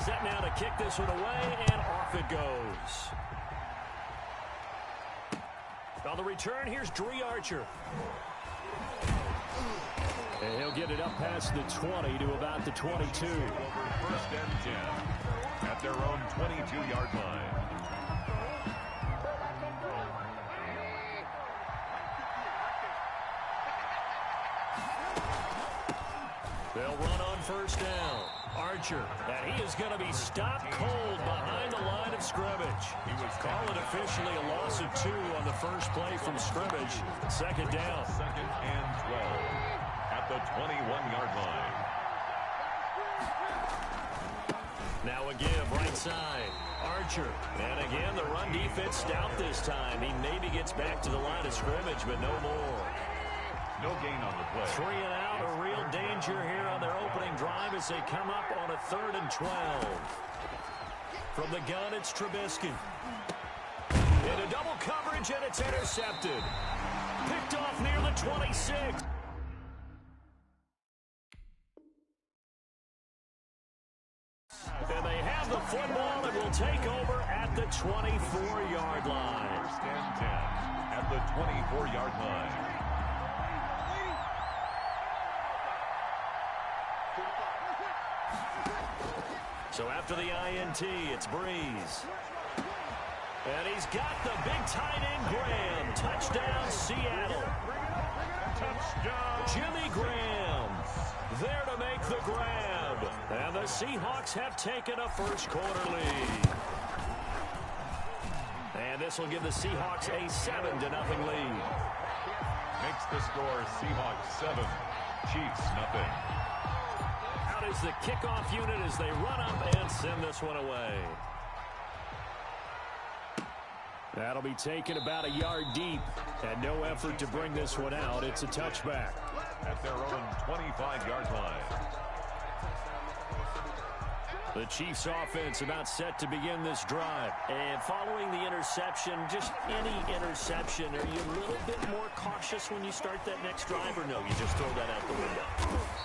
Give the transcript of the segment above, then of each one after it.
Set now to kick this one away, and off it goes. On the return, here's Dree Archer. And he'll get it up past the 20 to about the 22. First and 10 at their own 22-yard line. They'll run on first down. Archer, and he is going to be stopped cold behind the line of scrimmage. He was calling officially a loss of 2 on the first play from scrimmage. Second down. Second and 12 at the 21-yard line. Now again, right side. Archer. And again, the run defense stout this time. He maybe gets back to the line of scrimmage, but no more. No gain on the play. 3 and out, a real danger here on their opening drive as they come up on a 3rd and 12. From the gun, it's Trubisky. Into double coverage, and it's intercepted. Picked off near the 26. And they have the football and will take over at the 24-yard line. First and 10 at the 24-yard line. So after the INT, it's Breeze. And he's got the big tight end Graham. Touchdown, Seattle. Touchdown. Jimmy Graham there to make the grab. And the Seahawks have taken a first-quarter lead. And this will give the Seahawks a 7-0 lead. Makes the score Seahawks 7, Chiefs nothing. Out is the kickoff unit as they run up and send this one away. That'll be taken about a yard deep, and no effort to bring this one out. It's a touchback. At their own 25-yard line. The Chiefs offense about set to begin this drive. And following the interception, just any interception, are you a little bit more cautious when you start that next drive, or no, you just throw that out the window?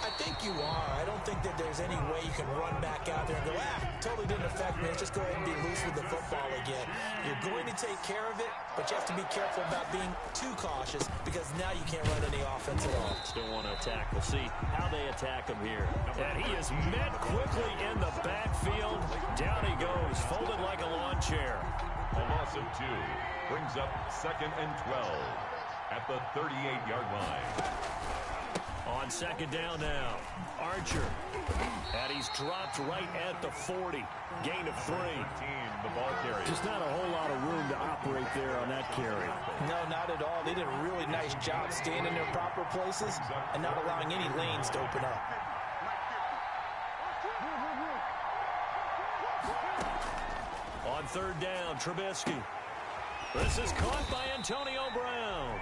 I think you are. I don't think that there's any way you can run back out there and go, totally didn't affect me. Let's just go ahead and be loose with the football again. You're going to take care of it, but you have to be careful about being too cautious because now you can't run any offense at all. Still want to attack. We'll see how they attack him here. And he is met quickly in the backfield. Down he goes, folded like a lawn chair. A loss of 2 brings up 2nd and 12 at the 38-yard line. On second down now, Archer. And he's dropped right at the 40. Gain of 3. The ball carrier. Just not a whole lot of room to operate there on that carry. No, not at all. They did a really nice job staying in their proper places and not allowing any lanes to open up. On third down, Trubisky. This is caught by Antonio Brown.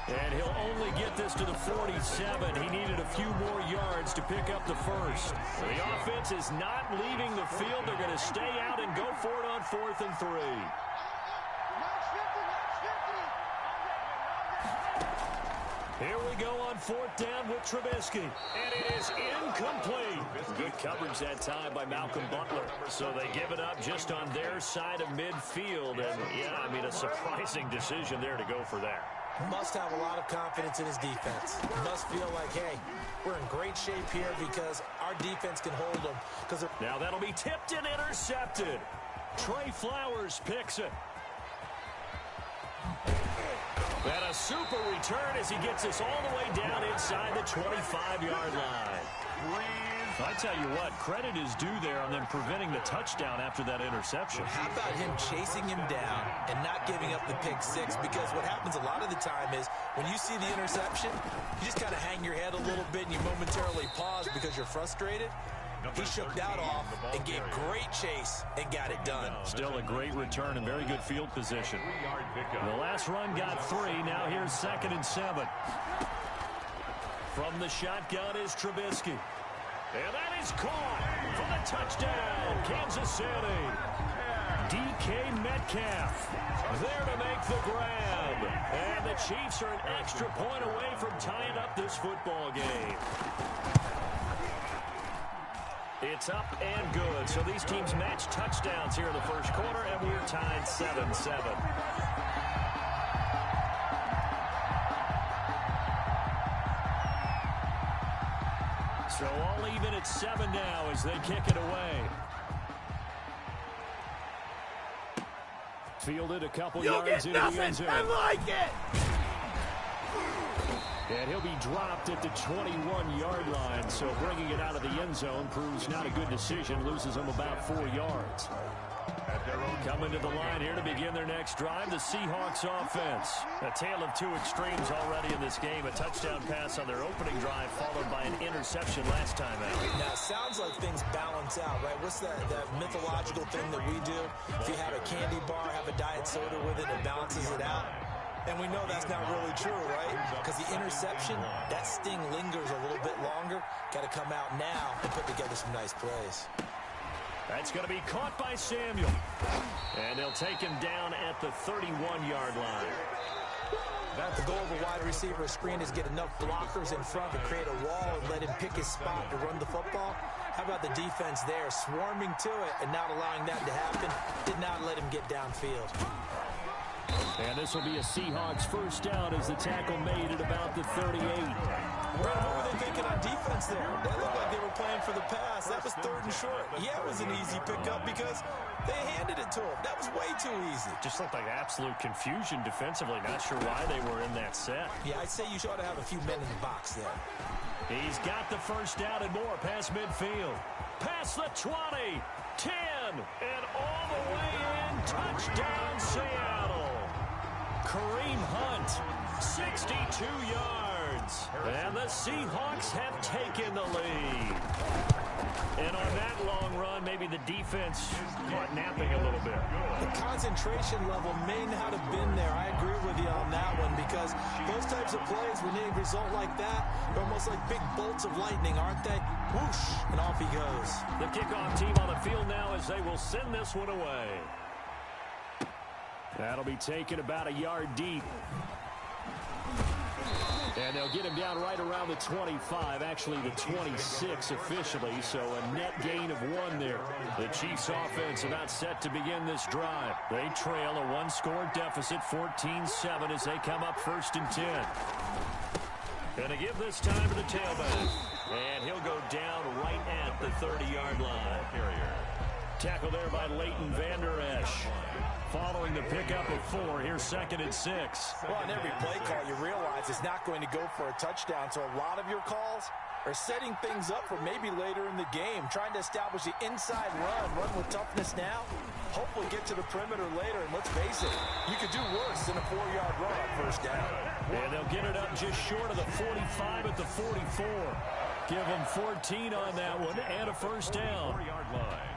And he'll only get this to the 47. He needed a few more yards to pick up the first. The offense is not leaving the field. They're going to stay out and go for it on 4th and 3. Here we go on 4th down with Trubisky. And it is incomplete. Good coverage that time by Malcolm Butler. So they give it up just on their side of midfield. And, yeah, I mean, a surprising decision there to go for that. Must have a lot of confidence in his defense. Must feel like, hey, we're in great shape here because our defense can hold them. Now that'll be tipped and intercepted. Trey Flowers picks it. And a super return as he gets this all the way down inside the 25-yard line. I tell you what, credit is due there on them preventing the touchdown after that interception. How about him chasing him down and not giving up the pick 6? Because what happens a lot of the time is when you see the interception, you just kind of hang your head a little bit and you momentarily pause because you're frustrated. He shook that off and gave great chase and got it done. Still a great return and very good field position. The last run got 3. Now here's 2nd and 7. From the shotgun is Trubisky. And that is caught for the touchdown, Kansas City. DK Metcalf there to make the grab. And the Chiefs are an extra point away from tying up this football game. It's up and good. So these teams match touchdowns here in the first quarter, and we're tied 7-7. So all even at 7 now as they kick it away. Fielded a couple yards into the end zone. I like it! And he'll be dropped at the 21-yard line. So bringing it out of the end zone proves not a good decision. Loses them about 4 yards. Coming to the line here to begin their next drive, the Seahawks offense. A tale of two extremes already in this game. A touchdown pass on their opening drive followed by an interception last time out. Now, it sounds like things balance out, right? What's that mythological thing that we do? If you have a candy bar, have a diet soda with it, it balances it out. And we know that's not really true, right? Because the interception, that sting lingers a little bit longer. Got to come out now and put together some nice plays. That's going to be caught by Samuel. And they'll take him down at the 31-yard line. The goal of a wide receiver screen is get enough blockers in front to create a wall and let him pick his spot to run the football. How about the defense there, swarming to it and not allowing that to happen? Did not let him get downfield. And this will be a Seahawks first down as the tackle made at about the 38. What were they thinking on defense there? That looked like they were playing for the pass. That was 3rd and short. Yeah, it was an easy pickup because they handed it to him. That was way too easy. Just looked like absolute confusion defensively. Not sure why they were in that set. Yeah, I'd say you ought to have a few men in the box there. He's got the first down and more past midfield. Past the 20, 10, and all the way in. Touchdown, Seattle. Kareem Hunt, 62 yards. And the Seahawks have taken the lead. And on that long run, maybe the defense caught napping a little bit. The concentration level may not have been there. I agree with you on that one because those types of plays, when they result like that, they're almost like big bolts of lightning, aren't they? Whoosh, and off he goes. The kickoff team on the field now as they will send this one away. That'll be taken about a yard deep. And they'll get him down right around the 25, actually the 26 officially, so a net gain of 1 there. The Chiefs offense about set to begin this drive. They trail a 1-score deficit, 14-7 as they come up 1st and 10. Gonna give this time to the tailback. And he'll go down right at the 30-yard line. Tackle there by Leighton Vander Esch. Following the pickup of 4, here's 2nd and 6. Well, on every play call, you realize it's not going to go for a touchdown, so a lot of your calls are setting things up for maybe later in the game, trying to establish the inside run with toughness now, hopefully get to the perimeter later, and let's face it, you could do worse than a 4-yard run on 1st down. And they'll get it up just short of the 45 at the 44. Give them 14 on that one and a 1st down. 4-yard line.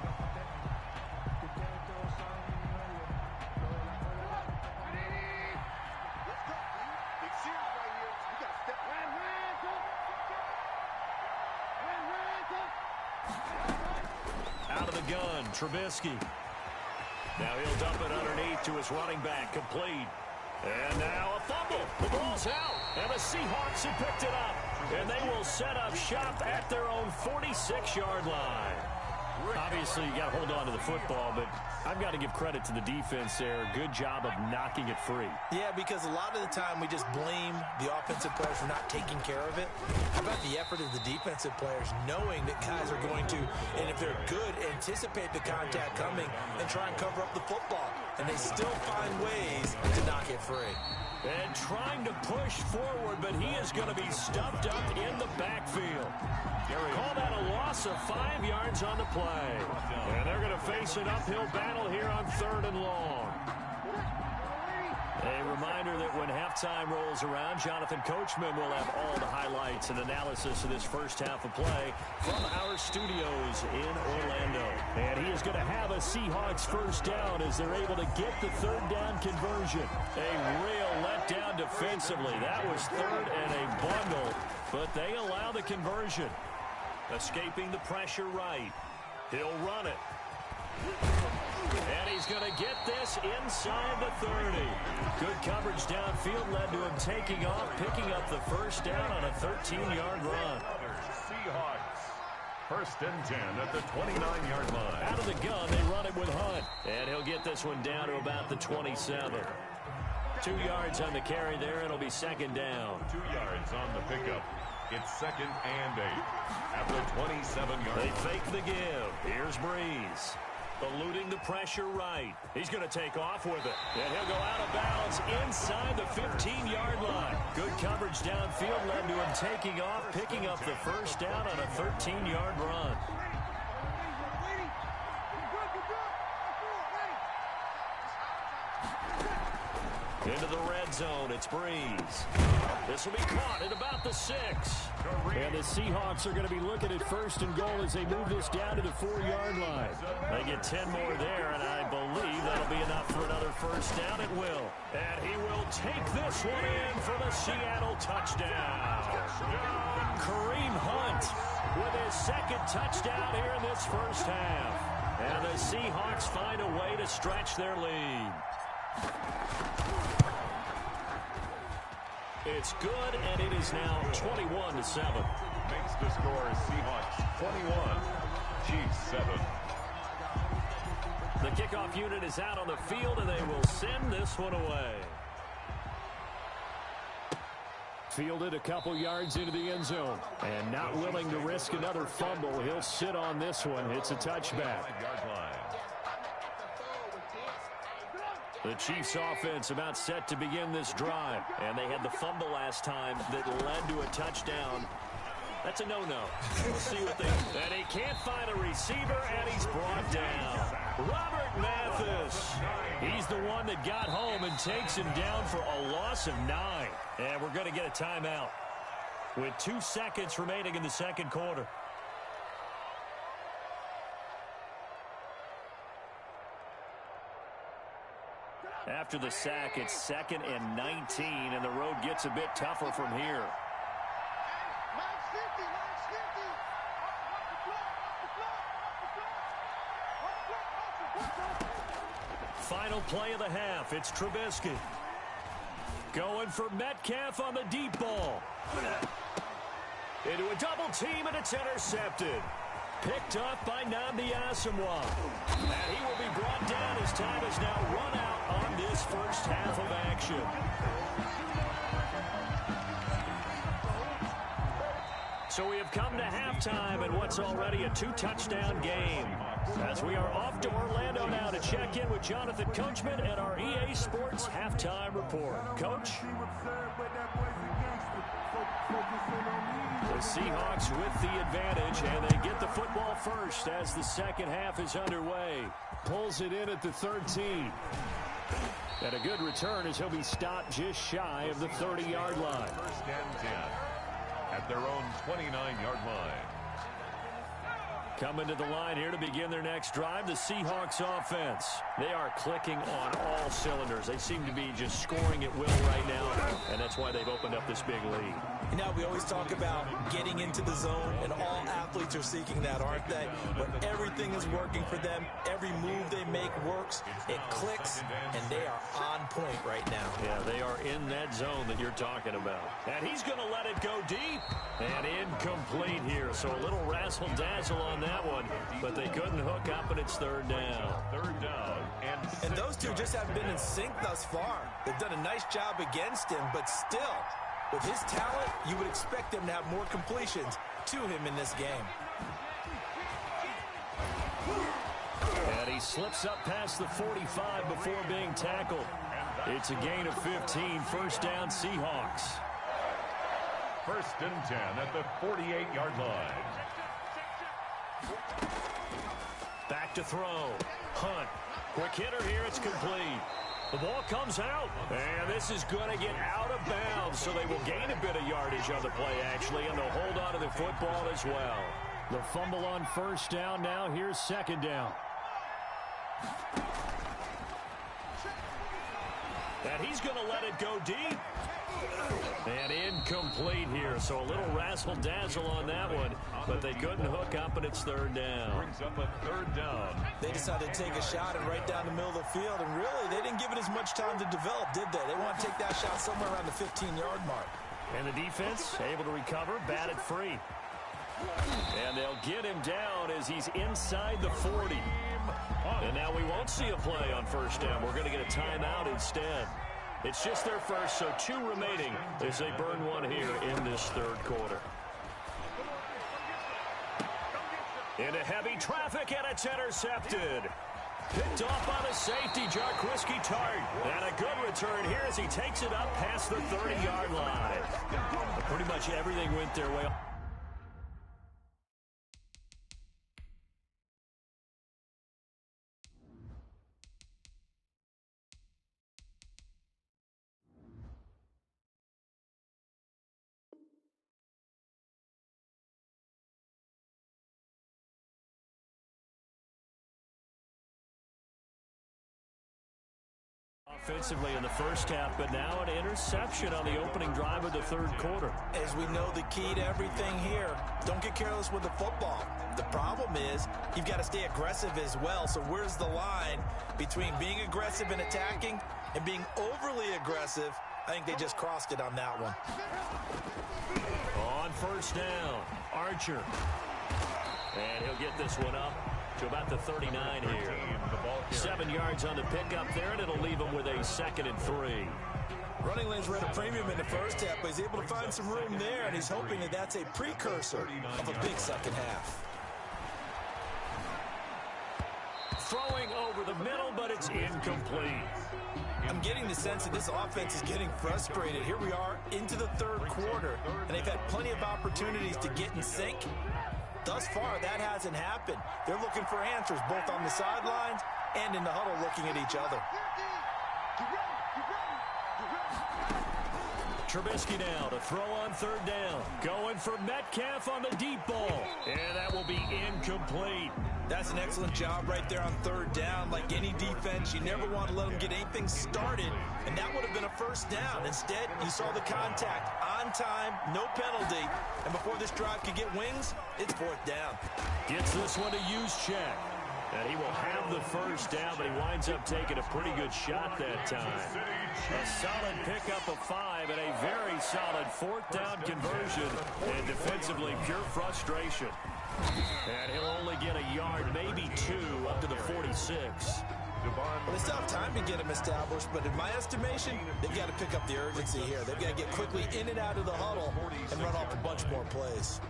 Out of the gun, Trubisky. Now he'll dump it underneath to his running back, complete. And now a fumble. The ball's out, and the Seahawks have picked it up. And they will set up shop at their own 46-yard line. Obviously, you got to hold on to the football, but I've got to give credit to the defense there. Good job of knocking it free. Yeah, because a lot of the time we just blame the offensive players for not taking care of it. How about the effort of the defensive players knowing that guys are going to, and if they're good, anticipate the contact coming and try and cover up the football. And they still find ways to knock it free. And trying to push forward, but he is going to be stuffed up in the backfield. Call that a loss of 5 yards on the play. And they're going to face an uphill battle here on 3rd and long. A reminder that when halftime rolls around, Jonathan Coachman will have all the highlights and analysis of this first half of play from our studios in Orlando. And he is going to have a Seahawks first down as they're able to get the 3rd down conversion. A real letdown defensively. That was 3rd and a bundle, but they allow the conversion. Escaping the pressure right. He'll run it. And he's going to get this inside the 30. Good coverage downfield led to him taking off, picking up the first down on a 13-yard run. Seahawks. First and 10 at the 29-yard line. Out of the gun, they run it with Hunt. And he'll get this one down to about the 27. 2 yards on the carry there. It'll be second down. 2 yards on the pickup. It's second and 8 at the 27-yard line. They fake the give. Here's Breeze. Eluding the pressure right. He's going to take off with it. And he'll go out of bounds inside the 15-yard line. Good coverage downfield led to him taking off, picking up the first down on a 13-yard run. Into the red zone, it's Breeze. This will be caught at about the 6. And the Seahawks are going to be looking at first and goal as they move this down to the 4-yard line. They get 10 more there, and I believe that'll be enough for another first down. It will. And he will take this one in for the Seattle touchdown. Kareem Hunt with his second touchdown here in this first half. And the Seahawks find a way to stretch their lead. It's good, and it is now 21-7. Makes the score Seahawks 21, Chiefs 7. The kickoff unit is out on the field, and they will send this one away. Fielded a couple yards into the end zone, and not willing to risk another fumble. He'll sit on this one. It's a touchback. The Chiefs offense about set to begin this drive. And they had the fumble last time that led to a touchdown. That's a no-no. We'll see what they... And he can't find a receiver, and he's brought down. Robert Mathis. He's the one that got home and takes him down for a loss of 9. And we're going to get a timeout with 2 seconds remaining in the second quarter. After the sack, it's 2nd and 19, and the road gets a bit tougher from here. Final play of the half, it's Trubisky. Going for Metcalf on the deep ball. Into a double team, and it's intercepted. Picked up by Nnamdi Asomugha. And he will be brought down as time is now run out on this first half of action. So we have come to halftime in what's already a 2-touchdown game. As we are off to Orlando now to check in with Jonathan Coachman and our EA Sports Halftime Report. Coach? The Seahawks with the advantage, and they get the football first as the second half is underway. Pulls it in at the 13. And a good return as he'll be stopped just shy of the 30-yard line. First and 10 at their own 29-yard line. Coming to the line here to begin their next drive, the Seahawks offense. They are clicking on all cylinders. They seem to be just scoring at will right now, and that's why they've opened up this big lead. You know, we always talk about getting into the zone, and all athletes are seeking that, aren't they? But everything is working for them. Every move they make works. It clicks, and they are on point right now. Yeah, they are in that zone that you're talking about. And he's going to let it go deep. And incomplete here, so a little razzle-dazzle on that one, but they couldn't hook up, and it's third down. Third down. And those two just haven't been in sync thus far. They've done a nice job against him, but still, with his talent, you would expect him to have more completions to him in this game. And he slips up past the 45 before being tackled. It's a gain of 15, first down Seahawks. First and 10 at the 48-yard line. Back to throw. Hunt. Quick hitter here. It's complete. The ball comes out. And this is going to get out of bounds. So they will gain a bit of yardage on the play, actually. And they'll hold on to the football as well. The fumble on first down now. Here's second down. And he's going to let it go deep. And incomplete here, so a little razzle-dazzle on that one, but they couldn't hook up, and it's third down. Brings up a third down. They decided to take a shot and right down the middle of the field, and really, they didn't give it as much time to develop, did they? They want to take that shot somewhere around the 15-yard mark. And the defense able to recover, batted free. And they'll get him down as he's inside the 40. And now we won't see a play on first down. We're going to get a timeout instead. It's just their first, so 2 remaining as they burn one here in this third quarter. Into heavy traffic, and it's intercepted. Picked off by the safety, Jarquiski Tart. And a good return here as he takes it up past the 30-yard line. But pretty much everything went their way. Offensively in the first half, but now an interception on the opening drive of the third quarter. As we know, the key to everything here, don't get careless with the football. The problem is you've got to stay aggressive as well. So where's the line between being aggressive and attacking and being overly aggressive? I think they just crossed it on that one. On first down, Archer. And he'll get this one up to about the 39 here. 7 yards on the pickup there, and it'll leave him with a 2nd and 3. Running lanes were at a premium in the first half, but he's able to find some room there, and he's hoping that that's a precursor of a big second half. Throwing over the middle, but it's incomplete. I'm getting the sense that this offense is getting frustrated. Here we are into the third quarter, and they've had plenty of opportunities to get in sync. Thus far, that hasn't happened. They're looking for answers both on the sidelines and in the huddle looking at each other. Trubisky now to throw on third down. Going for Metcalf on the deep ball. And that will be incomplete. That's an excellent job right there on third down. Like any defense, you never want to let them get anything started, and that would have been a first down. Instead, you saw the contact on time, no penalty, and before this drive could get wings, it's fourth down. Gets this one to Juszczyk. And he will have the first down, but he winds up taking a pretty good shot that time. A solid pickup of 5 and a very solid fourth down conversion. And defensively, pure frustration. And he'll only get a yard, maybe 2, up to the 46. Well, they still have time to get him established, but in my estimation, they've got to pick up the urgency here. They've got to get quickly in and out of the huddle and run off a bunch more plays.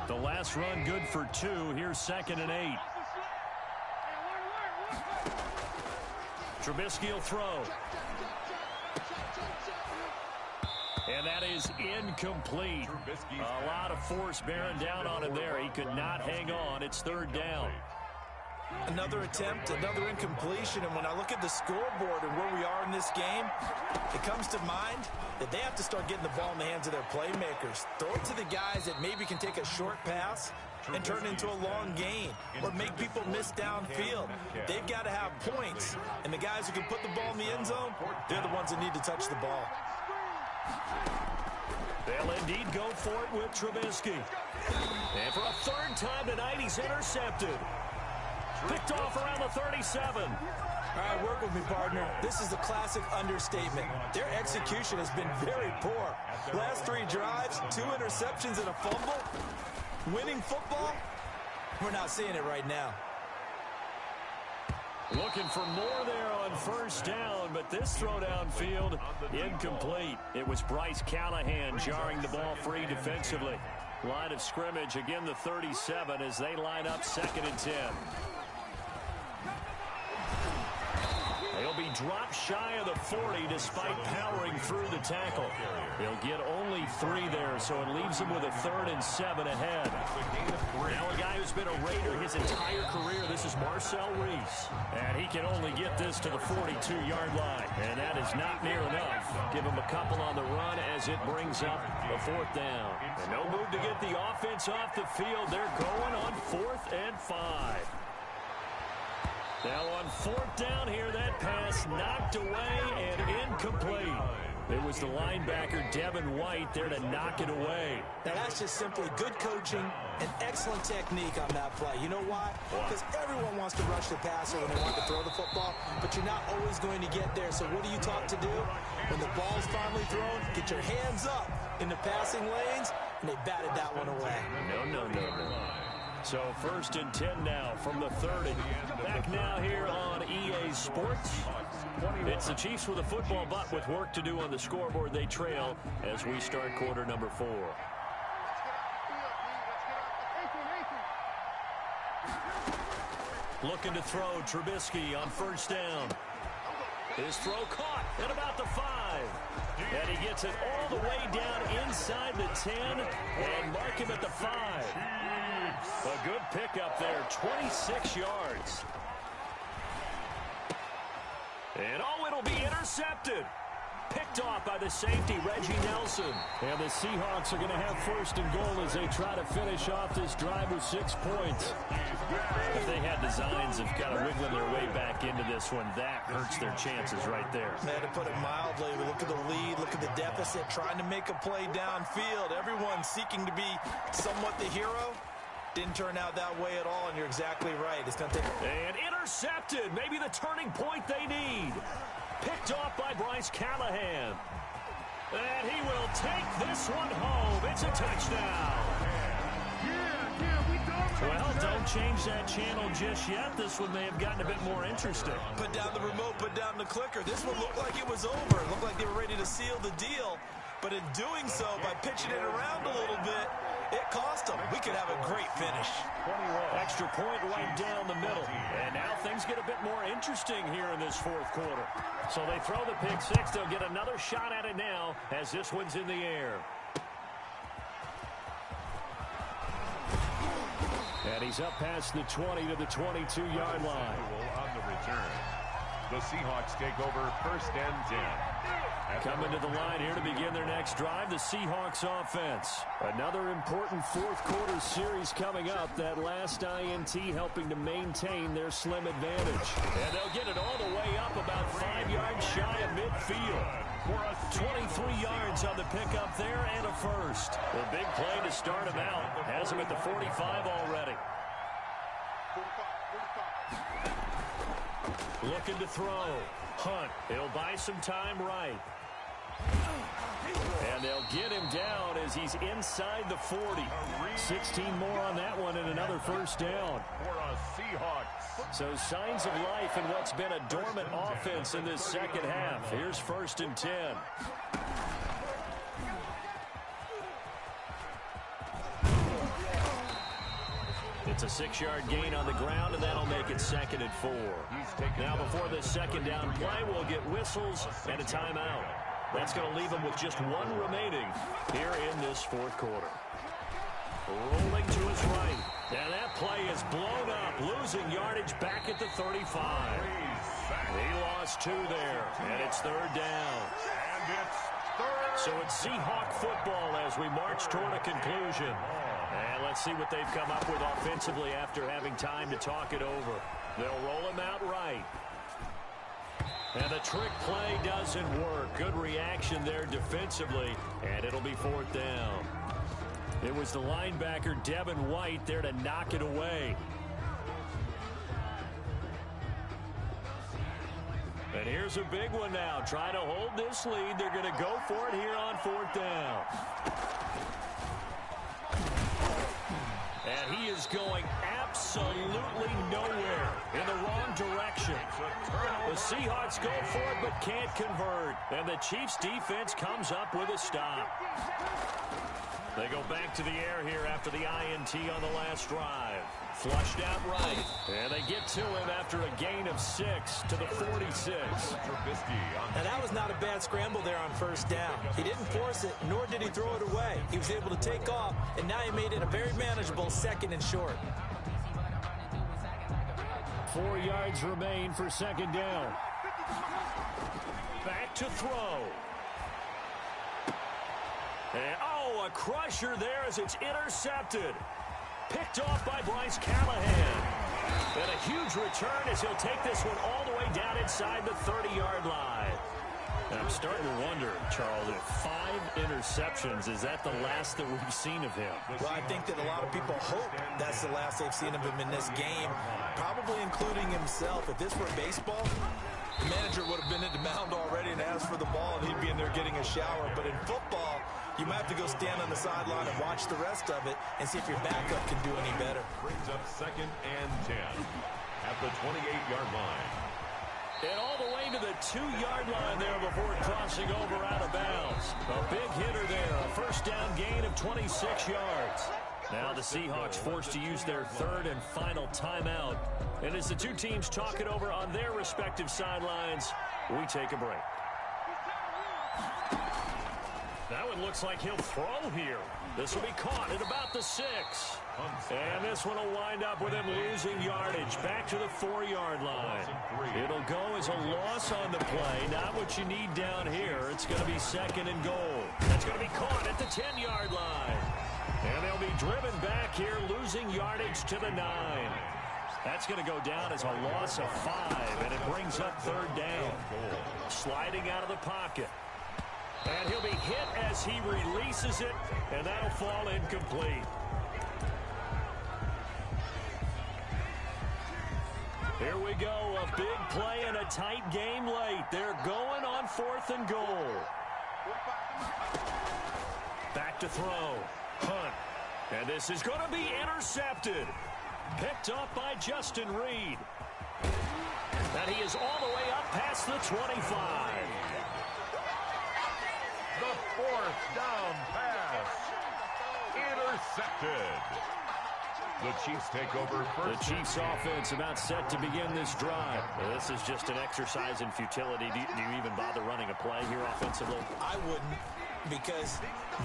The last run good for 2. Here's 2nd and 8. Trubisky will throw. And that is incomplete. A lot of force bearing down on him there. He could not hang on. It's third down. Another attempt, another incompletion, and when I look at the scoreboard and where we are in this game, it comes to mind that they have to start getting the ball in the hands of their playmakers. Throw it to the guys that maybe can take a short pass and turn it into a long gain or make people miss downfield. They've got to have points, and the guys who can put the ball in the end zone, they're the ones that need to touch the ball. They'll indeed go for it with Trubisky. And for a third time tonight, he's intercepted. Picked off around the 37. All right, work with me, partner. This is the classic understatement. Their execution has been very poor. Last 3 drives, 2 interceptions and a fumble. Winning football? We're not seeing it right now. Looking for more there on first down, but this throw downfield, incomplete. It was Bryce Callahan jarring the ball free defensively. Line of scrimmage, again the 37 as they line up 2nd and 10. He'll be dropped shy of the 40 despite powering through the tackle. He'll get only 3 there, so it leaves him with a 3rd and 7 ahead. Now a guy who's been a Raider his entire career, this is Marcel Reese. And he can only get this to the 42-yard line. And that is not near enough. Give him a couple on the run as it brings up a 4th down. And no move to get the offense off the field. They're going on 4th and 5. Now on 4th down here, that pass knocked away and incomplete. It was the linebacker, Devin White, there to knock it away. Now that's just simply good coaching and excellent technique on that play. You know why? Because everyone wants to rush the passer when they want to throw the football, but you're not always going to get there. So what are you taught to do? When the ball's finally thrown, get your hands up in the passing lanes, and they batted that one away. No. So 1st and 10 now from the 30. Back now here on EA Sports. It's the Chiefs with a football, but with work to do on the scoreboard, they trail as we start quarter number 4. Looking to throw, Trubisky on 1st down. His throw caught at about the 5. And he gets it all the way down inside the 10 and mark him at the 5. A good pickup there, 26 yards. And it'll be intercepted. Picked off by the safety, Reggie Nelson. And the Seahawks are going to have 1st and goal as they try to finish off this drive with 6 points. If they had designs of kind of wiggling their way back into this one, that hurts their chances right there. Man, to put it mildly, look at the lead, look at the deficit, trying to make a play downfield. Everyone seeking to be somewhat the hero. Didn't turn out that way at all, and you're exactly right. It's going to take... And intercepted. Maybe the turning point they need. Picked off by Bryce Callahan. And he will take this one home. It's a touchdown. Well, don't change that channel just yet. This one may have gotten a bit more interesting. Put down the remote, put down the clicker. This one looked like it was over. It looked like they were ready to seal the deal. But in doing so, by pitching it around a little bit, it cost them. We could have a great finish. Extra point right down the middle. And now things get a bit more interesting here in this 4th quarter. So they throw the pick 6. They'll get another shot at it now as this one's in the air. And he's up past the 20 to the 22-yard line. On the return, the Seahawks take over 1st and 10. Coming to the line here to begin their next drive, the Seahawks offense. Another important 4th quarter series coming up. That last INT helping to maintain their slim advantage. And they'll get it all the way up about 5 yards shy of midfield. 23 yards on the pickup there and a 1st. The big play to start him out. Has him at the 45 already. Looking to throw. Hunt. He'll buy some time right. And they'll get him down as he's inside the 40. 16 more on that one and another 1st down. For a Seahawks. So signs of life in what's been a dormant offense in this 2nd half. Here's 1st and 10. It's a 6-yard gain on the ground, and that'll make it 2nd and 4. Now before the 2nd down play, we'll get whistles and a timeout. That's going to leave them with just 1 remaining here in this 4th quarter. Rolling to his right. And that play is blown up, losing yardage back at the 35. He lost 2 there, and it's 3rd down. And it's 3rd. So it's Seahawk football as we march toward a conclusion. And let's see what they've come up with offensively after having time to talk it over. They'll roll him out right. And the trick play doesn't work. Good reaction there defensively, and it'll be 4th down. It was the linebacker, Devin White, there to knock it away. And here's a big one now. Trying to hold this lead. They're going to go for it here on 4th down. And he is going absolutely nowhere in the wrong direction. The Seahawks go for it but can't convert. And the Chiefs defense comes up with a stop. They go back to the air here after the INT on the last drive. Flushed out right. And they get to him after a gain of 6 to the 46. And that was not a bad scramble there on 1st down. He didn't force it, nor did he throw it away. He was able to take off, and now he made it a very manageable 2nd and short. 4 yards remain for 2nd down. Back to throw. And, a crusher there as it's intercepted. Picked off by Bryce Callahan. And a huge return as he'll take this one all the way down inside the 30-yard line. And I'm starting to wonder, Charles, if 5 interceptions, is that the last that we've seen of him? Well, I think that a lot of people hope that's the last they've seen of him in this game, probably including himself. If this were baseball, the manager would have been at the mound already and asked for the ball, and he'd be in there getting a shower. But in football, you might have to go stand on the sideline and watch the rest of it and see if your backup can do any better. Brings up 2nd and 10 at the 28-yard line. And all the way to the 2-yard line there before crossing over out of bounds. A big hitter there, a first down gain of 26 yards. Now the Seahawks forced to use their 3rd and final timeout. And as the two teams talk it over on their respective sidelines, we take a break. That one looks like he'll throw here. This will be caught at about the 6. And this one will wind up with him losing yardage back to the 4-yard line. It'll go as a loss on the play. Not what you need down here. It's going to be 2nd and goal. That's going to be caught at the 10-yard line. And they'll be driven back here, losing yardage to the 9. That's going to go down as a loss of 5, and it brings up 3rd down. Sliding out of the pocket. And he'll be hit as he releases it, and that'll fall incomplete. Here we go, a big play and a tight game late. They're going on 4th and goal. Back to throw. Hunt. And this is going to be intercepted. Picked up by Justin Reed. And he is all the way up past the 25. The 4th down pass. Intercepted. The Chiefs take over first. The Chiefs offense about set to begin this drive. Well, this is just an exercise in futility. Do you even bother running a play here offensively? I wouldn't, because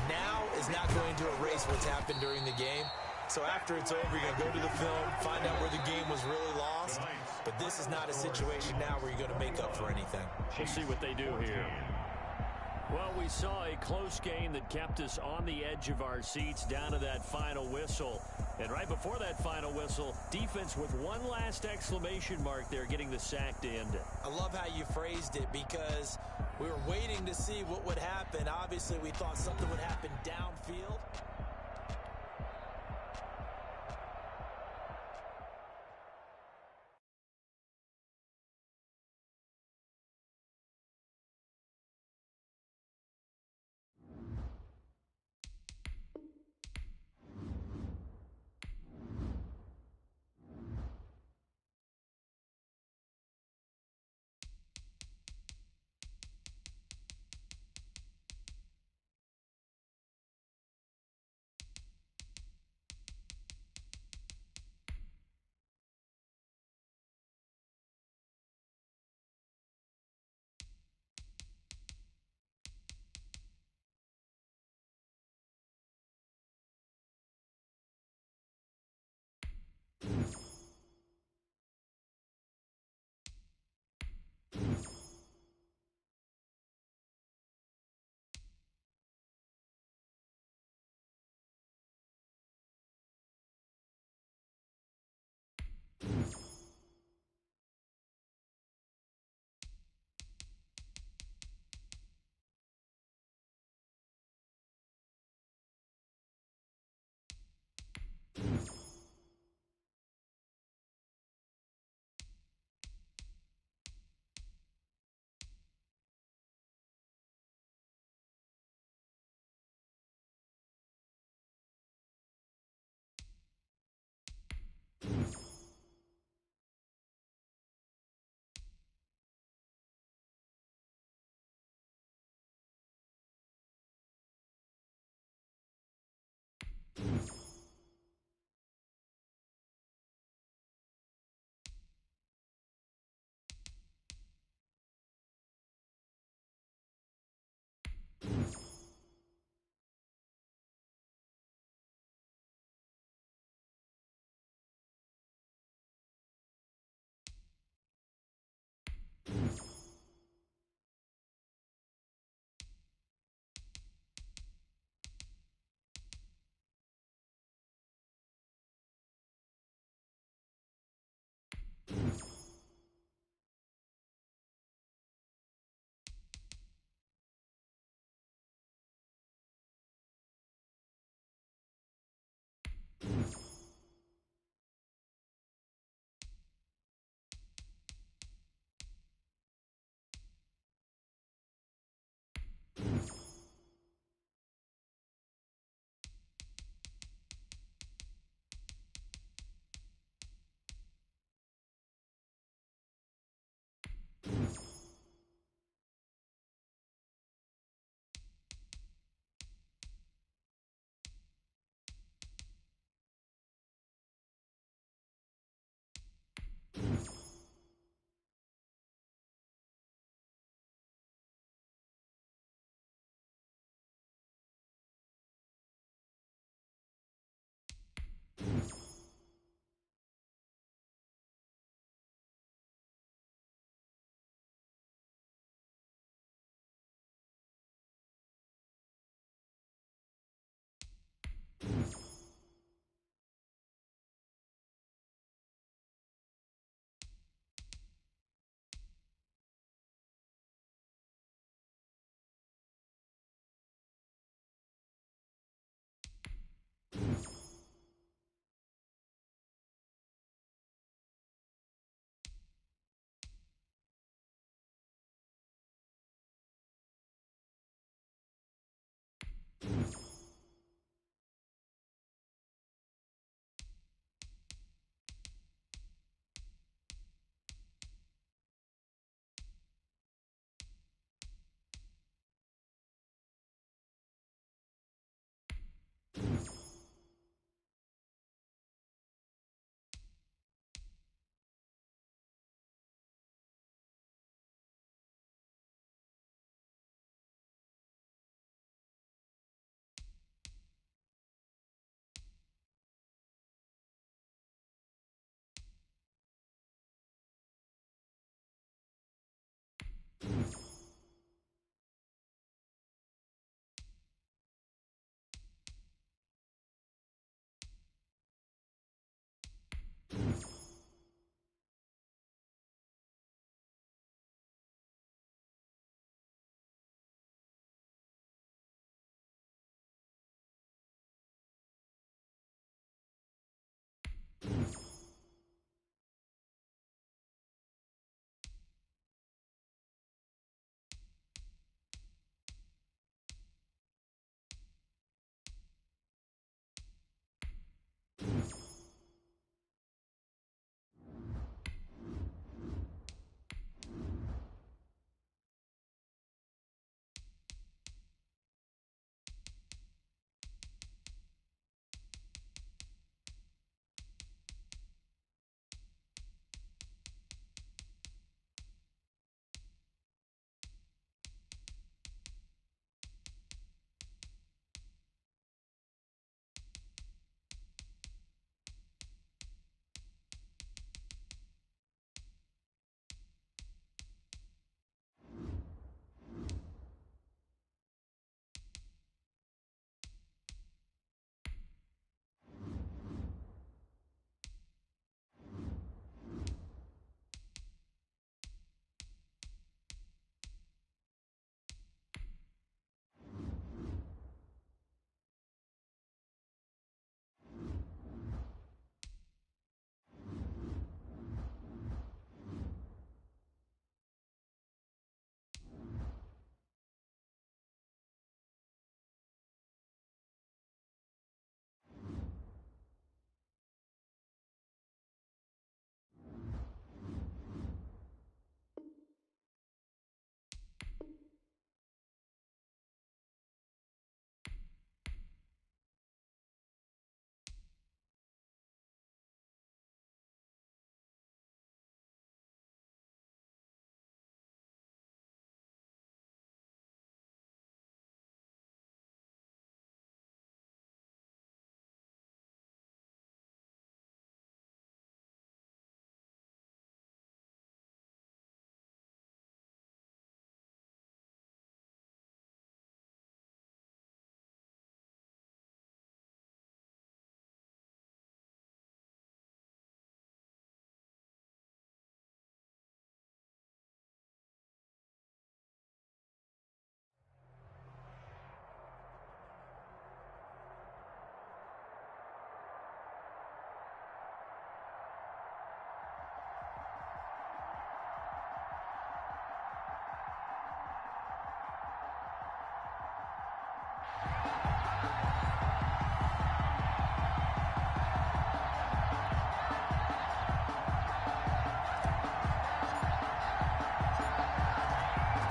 now is not going to erase what's happened during the game. So after it's over, you're going to go to the film, find out where the game was really lost. But this is not a situation now where you're going to make up for anything. We'll see what they do here. Well, we saw a close game that kept us on the edge of our seats down to that final whistle. And right before that final whistle, defense with one last exclamation mark there, getting the sack to end it. I love how you phrased it, because we were waiting to see what would happen. Obviously, we thought something would happen downfield.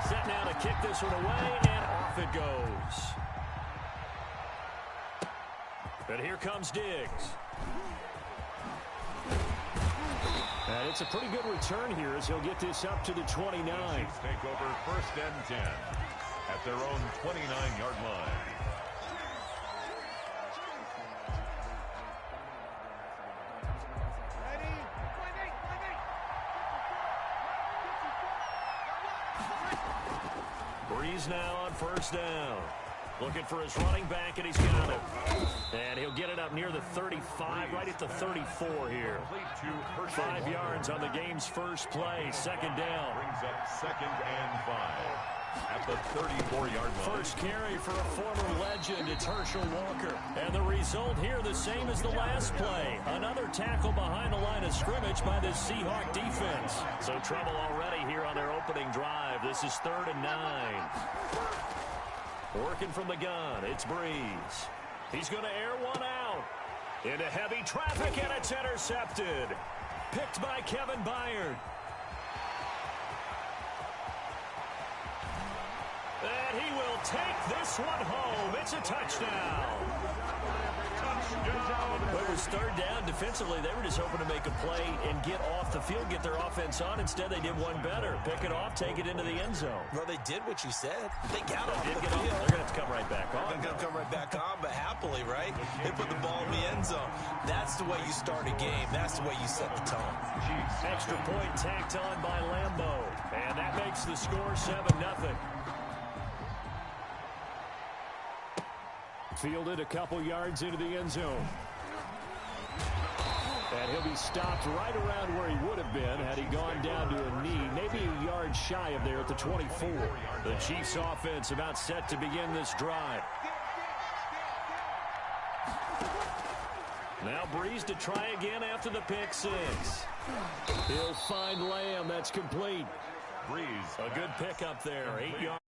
Set now to kick this one away, and off it goes. And here comes Diggs. And it's a pretty good return here as he'll get this up to the 29. Chiefs take over 1st and 10 at their own 29-yard line. Breeze now on 1st down. Looking for his running back, and he's got it. And he'll get it up near the 35, right at the 34 here. 5 yards on the game's first play. 2nd down. Brings up 2nd and 5 at the 34-yard line. First carry for a former legend. It's Herschel Walker. And the result here the same as the last play. Another tackle behind the line of scrimmage by this Seahawk defense. So trouble already here on their opening drive. This is 3rd and 9. Working from the gun, it's Breeze. He's going to air one out. Into heavy traffic, and it's intercepted. Picked by Kevin Byard. And he will take this one home. It's a touchdown. It was 3rd down. Defensively, they were just hoping to make a play and get off the field, get their offense on. Instead, they did one better. Pick it off, take it into the end zone. Well, they did what you said. They got off the field. They're going to have to come right back on. They're going to come right back on, but happily, right? They put the ball in the end zone. That's the way you start a game. That's the way you set the tone. Extra point tacked on by Lambo. And that makes the score 7-0. Fielded a couple yards into the end zone. And he'll be stopped right around where he would have been had he gone down to a knee, maybe a yard shy of there at the 24. The Chiefs offense about set to begin this drive. Now Breeze to try again after the pick six. He'll find Lamb. That's complete. Breeze. A good pick up there. 8 yards.